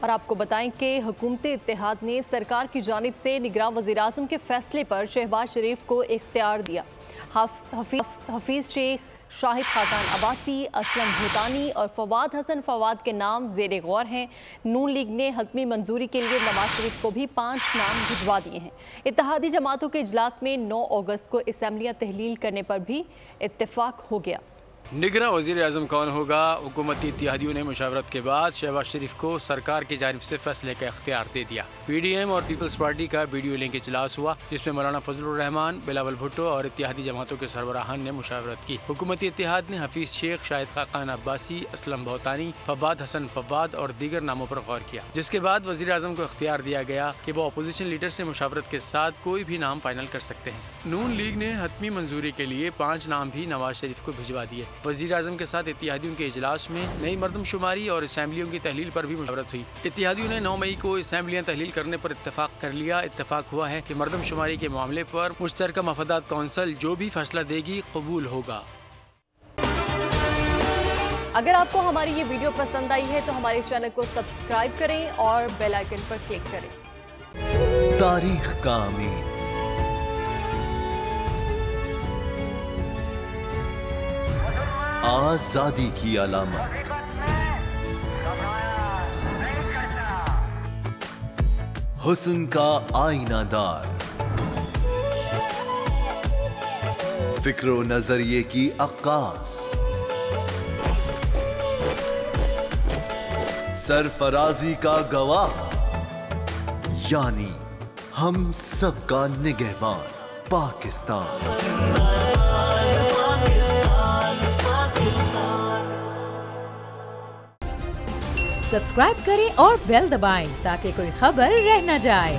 और आपको बताएं कि हुकूमती इत्तेहाद ने सरकार की जानिब से निगरान वज़ीर-ए-आज़म के फैसले पर शहबाज शरीफ को इख्तियार दिया। हफीज़ शेख, शाहिद खाकान अब्बासी, असलम भूटानी और फवाद हसन फवाद के नाम ज़ेरे गौर हैं। नून लीग ने हतमी मंजूरी के लिए नवाज शरीफ को भी 5 नाम भिजवा दिए हैं। इत्तेहादी जमातों के इजलास में 9 अगस्त को असम्बलियाँ तहलील करने पर भी इत्तेफाक हो गया। निगरान वज़ीर-ए-आज़म कौन होगा? हुकूमती इत्तेहादियों ने मुशावरत के बाद शहबाज शरीफ को सरकार की जानिब से फैसले का इख्तियार दे दिया। PDM और पीपल्स पार्टी का वीडियो लिंक इजलास हुआ, जिसमें मौलाना फजलुर रहमान, बिलावल भुट्टो और इत्तेहादी जमातों के सरबराहान ने मुशावरत की। हुकूमती इत्तेहाद ने हफीज़ शेख, शाहिद खाकान अब्बासी, असलम भूटानी, फवाद हसन फवाद और दीगर नामों पर गौर किया, जिसके बाद वज़ीर-ए-आज़म को इख्तियार दिया गया कि वो अपोजिशन लीडर से मुशावरत के साथ कोई भी नाम फाइनल कर सकते हैं। नून लीग ने हतमी मंजूरी के लिए 5 नाम भी नवाज शरीफ को भिजवा दिए। वज़ीर-ए-आज़म के साथ इत्तेहादियों के इजलास में नई मरदमशुमारी और असम्बलियों की तहलील पर भी मुशावरत हुई। इत्तेहादियों ने 9 मई को असम्बलियाँ तहलील करने पर इत्तेफाक कर लिया। इत्तेफाक हुआ है कि मरदमशुमारी के मामले पर मुश्तरका मफादात कौंसिल जो भी फैसला देगी कबूल होगा। अगर आपको हमारी ये वीडियो पसंद आई है तो हमारे चैनल को सब्सक्राइब करें और बेल आइकन पर क्लिक करें। तारीख का अमीन, आजादी की अलामत, हुस्न का आईनादार, फिक्रो नजरिए की अक्कास, सरफराजी का गवाह, यानी हम सबका निगहबान पाकिस्तान। सब्सक्राइब करें और बेल दबाएं ताकि कोई खबर रह न जाए।